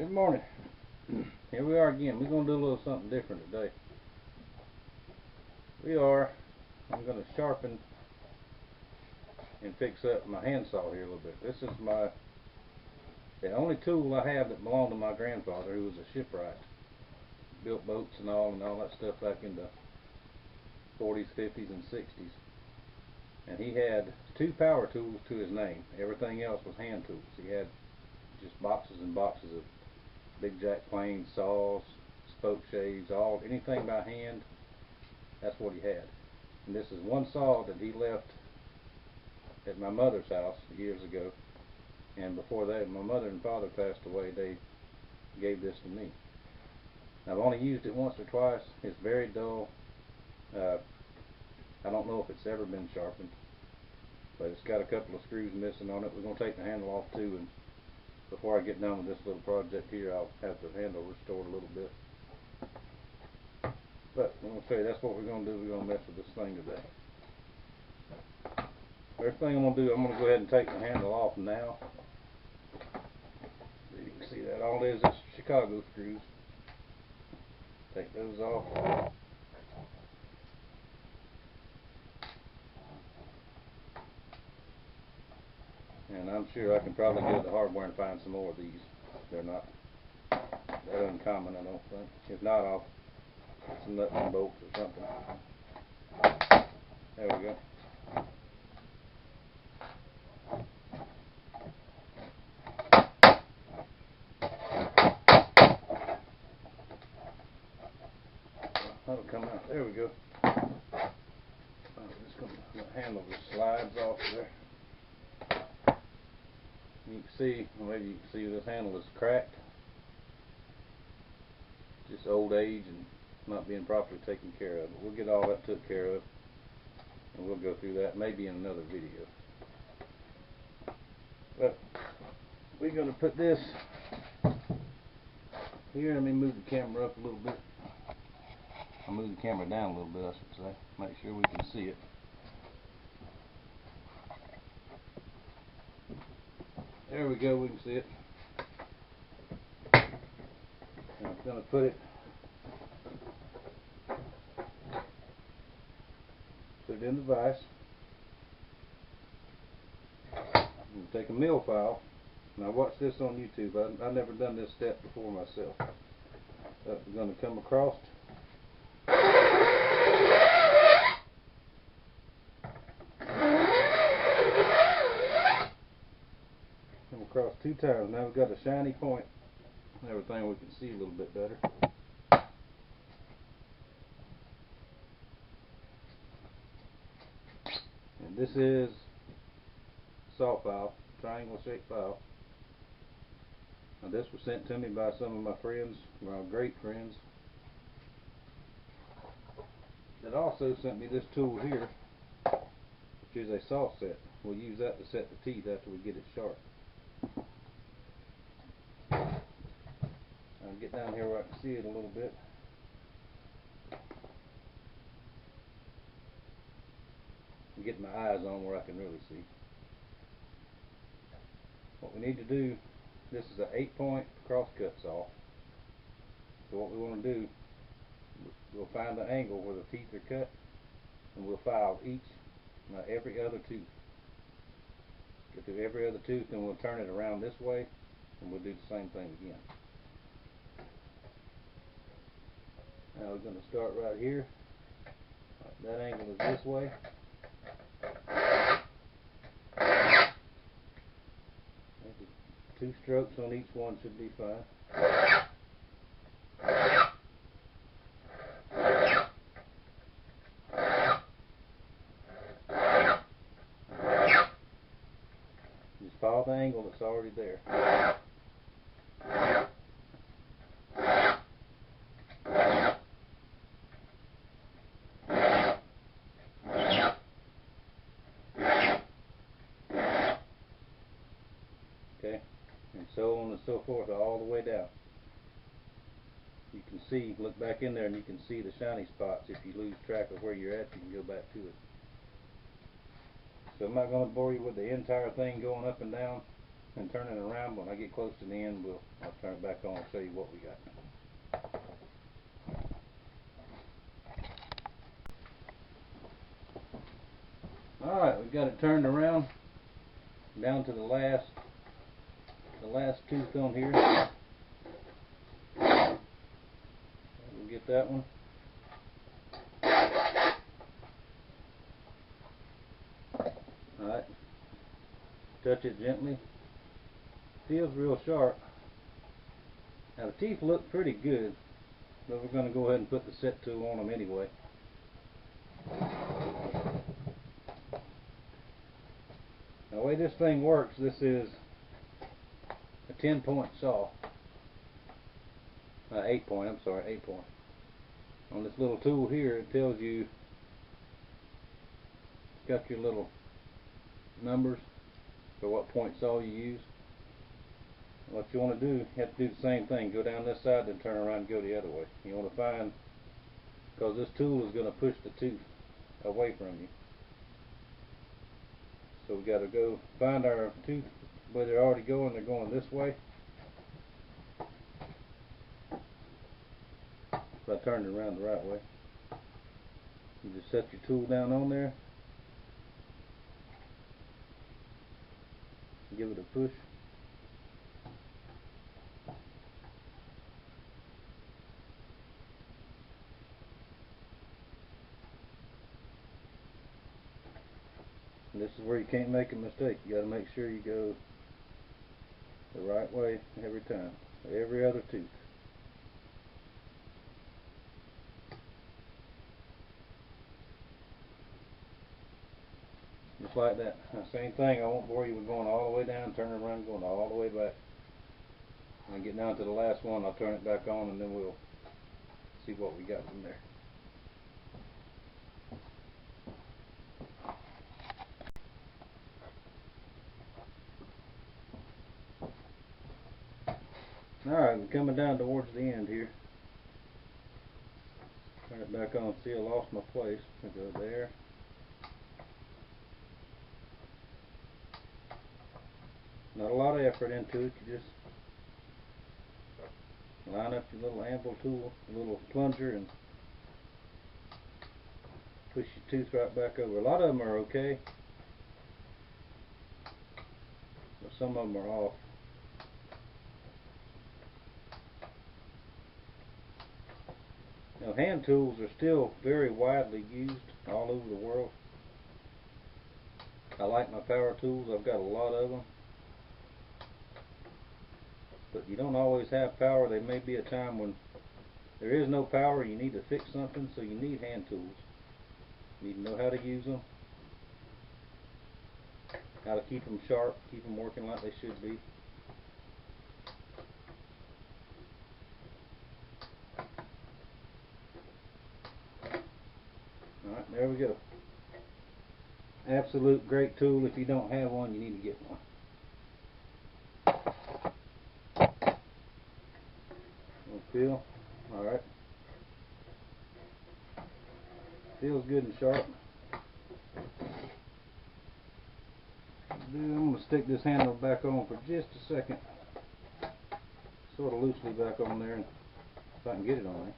Good morning. Here we are again. We're going to do a little something different today. I'm going to sharpen and fix up my handsaw here a little bit. This is the only tool I have that belonged to my grandfather, who was a shipwright. Built boats and all that stuff back in the 40s, 50s, and 60s. And he had 2 power tools to his name. Everything else was hand tools. He had just boxes and boxes of big jack planes, saws, spoke shaves, anything by hand. That's what he had. And this is one saw that he left at my mother's house years ago. And before that, my mother and father passed away, they gave this to me. I've only used it once or twice. It's very dull. I don't know if it's ever been sharpened, but it's got a couple of screws missing on it. We're going to take the handle off too, and before I get done with this little project here, I'll have the handle restored a little bit. But I'm going to show you, that's what we're going to do. We're going to mess with this thing today. First thing I'm going to do, I'm going to go ahead and take the handle off now. You can see that all it is Chicago screws. Take those off. And I'm sure I can probably go to the hardware and find some more of these. They're not that uncommon, I don't think. If not, I'll put some nuts and bolts or something. There we go. That'll come out. There we go. The handle just slides off there. You can see, maybe you can see this handle is cracked. Just old age and not being properly taken care of. But we'll get all that took care of, and we'll go through that maybe in another video. But we're going to put this here. Let me move the camera up a little bit. I'll move the camera down a little bit, I should say. Make sure we can see it. There we go, we can see it. Now I'm going to put it in the vise. I'm going to take a mill file. Now watch this on YouTube. I've never done this step before myself. But we're going to come across. Across 2 times. Now we've got a shiny point and everything, we can see a little bit better. And this is saw file, triangle shaped file. Now this was sent to me by some of my friends, my great friends, that also sent me this tool here, which is a saw set. We'll use that to set the teeth after we get it sharp. I'll get down here where I can see it a little bit. And get my eyes on where I can really see. What we need to do, this is an 8-point crosscut saw. So what we want to do, we'll find the angle where the teeth are cut, and we'll file every other tooth. Get through every other tooth, and we'll turn it around this way, and we'll do the same thing again. Now we're going to start right here. That angle is this way. Maybe 2 strokes on each one should be fine. Just follow the angle that's already there. Okay, and so on and so forth all the way down. You can see, look back in there and you can see the shiny spots. If you lose track of where you're at, you can go back to it. So I'm not going to bore you with the entire thing going up and down. and turn it around. When I get close to the end, I'll turn it back on and show you what we got. Alright, we've got it turned around down to the last tooth on here. We'll get that one. Alright, touch it gently. Feels real sharp. Now the teeth look pretty good, but we're going to go ahead and put the set tool on them anyway. Now, the way this thing works, this is a 10-point saw. 8-point, I'm sorry, 8-point. On this little tool here, it tells you, it's got your little numbers for what point saw you use. What you want to do, you have to do the same thing. Go down this side, then turn around and go the other way. You want to find, because this tool is going to push the tooth away from you. So we got to go find our tooth where they're already going. They're going this way. So I turned it around the right way. You just set your tool down on there. Give it a push. And this is where you can't make a mistake. You got to make sure you go the right way every time. Every other tooth. Just like that. Now, same thing. I won't bore you with going all the way down, turning around, going all the way back. When I get down to the last one, I'll turn it back on, and then we'll see what we got from there. Alright, we're coming down towards the end here. Turn it back on. See, I lost my place. I go there. Not a lot of effort into it. You just line up your little anvil tool, your little plunger, and push your tooth right back over. A lot of them are okay, but some of them are off. Now, hand tools are still very widely used all over the world. I like my power tools. I've got a lot of them. But you don't always have power. There may be a time when there is no power, you need to fix something, so you need hand tools. You need to know how to use them, how to keep them sharp, keep them working like they should be. Alright, there we go. Absolute great tool. If you don't have one, you need to get one. Feel alright. Feels good and sharp. I'm going to stick this handle back on for just a second. Sort of loosely back on there, and if I can get it on there.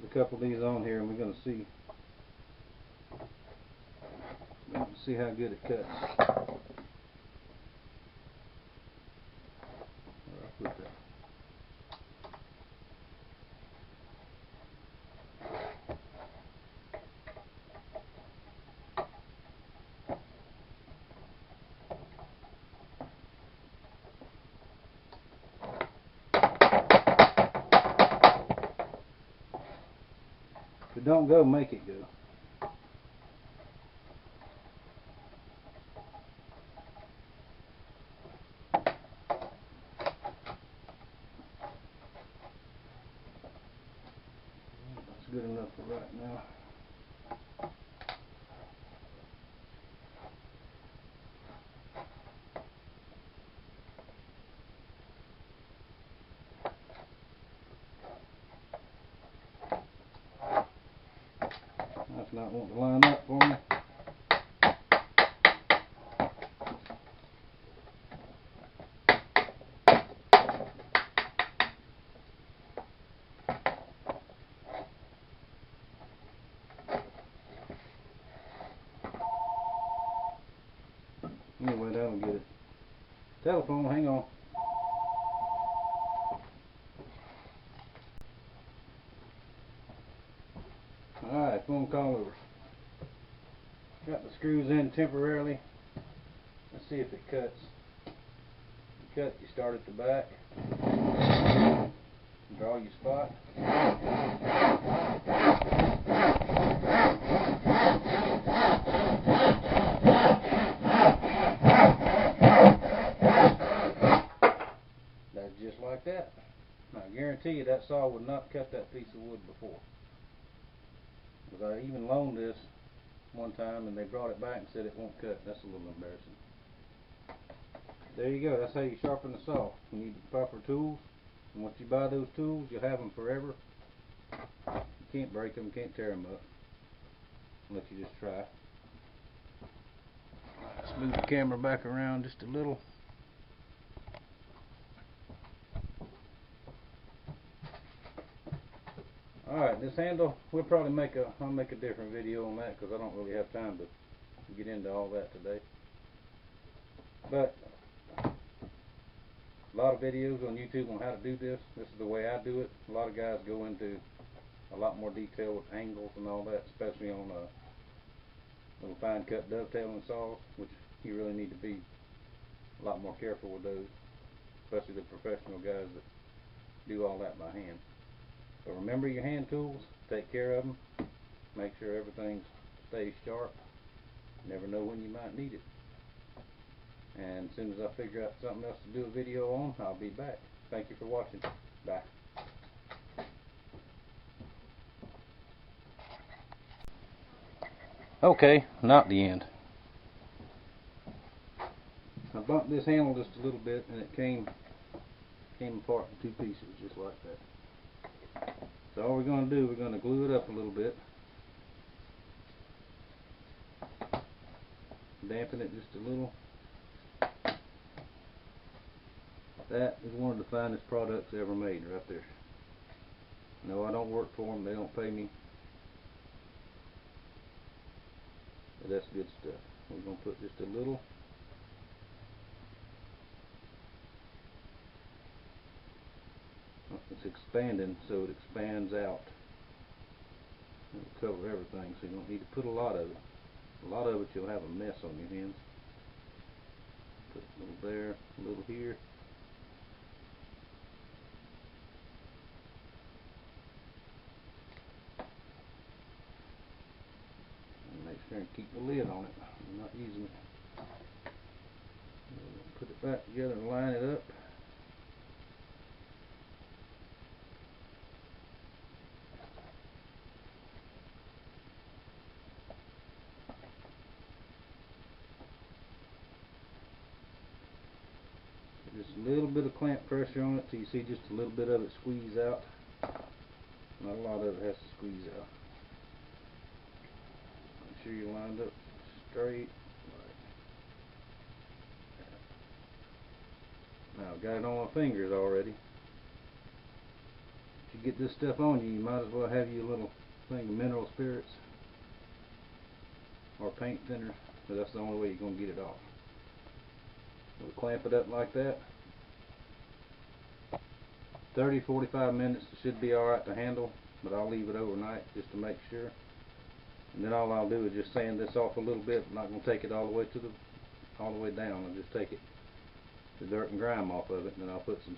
A couple of these on here, and we're going to see how good it cuts. Where I put that? If it don't go, make it go. That's good enough for right now. not wanting to line up for me. Anyway, that'll get it. Telephone, hang on. Alright, phone call over. Got the screws in temporarily. Let's see if it cuts. You cut, you start at the back. Draw your spot. That's just like that. I guarantee you that saw would not cut that piece of wood before. Because I even loaned this one time and they brought it back and said it won't cut. That's a little embarrassing. There you go. That's how you sharpen the saw. You need the proper tools. And once you buy those tools, you'll have them forever. You can't break them, can't tear them up. Unless you just try. Let's move the camera back around just a little. Alright, this handle, I'll make a different video on that because I don't really have time to get into all that today. But a lot of videos on YouTube on how to do this. This is the way I do it. A lot of guys go into a lot more detail with angles and all that, especially on little fine cut dovetailing saws, which you really need to be a lot more careful with those, especially the professional guys that do all that by hand. But remember your hand tools, take care of them, make sure everything stays sharp. You never know when you might need it. And as soon as I figure out something else to do a video on, I'll be back. Thank you for watching. Bye. Okay, not the end. I bumped this handle just a little bit and it came apart in two pieces just like that. So all we're going to do, we're going to glue it up a little bit. Dampen it just a little. That is one of the finest products ever made right there. No, I don't work for them. They don't pay me. But that's good stuff. We're going to put just a little. It's expanding, so it expands out. It'll cover everything, so you don't need to put a lot of it. A lot of it, you'll have a mess on your hands. Put a little there, a little here. And make sure and keep the lid on it. I'm not using it. Put it back together and line it up. Just a little bit of clamp pressure on it till you see just a little bit of it squeeze out. Not a lot of it has to squeeze out. Make sure you're lined up straight. Now I've got it on my fingers already. If you get this stuff on you, you might as well have your little thing of mineral spirits or paint thinner, because that's the only way you're going to get it off. We'll clamp it up like that. 30-45 minutes should be alright to handle, but I'll leave it overnight just to make sure. And then all I'll do is just sand this off a little bit. I'm not going to take it all the way down. I'll just take it, the dirt and grime off of it, and then I'll put some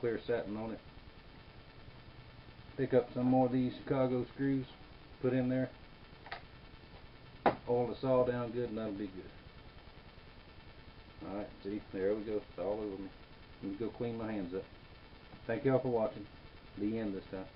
clear satin on it. Pick up some more of these Chicago screws, put in there, oil the saw down good, and that'll be good. Alright, see, there we go. It's all over me. Let me go clean my hands up. Thank y'all for watching. The end this time.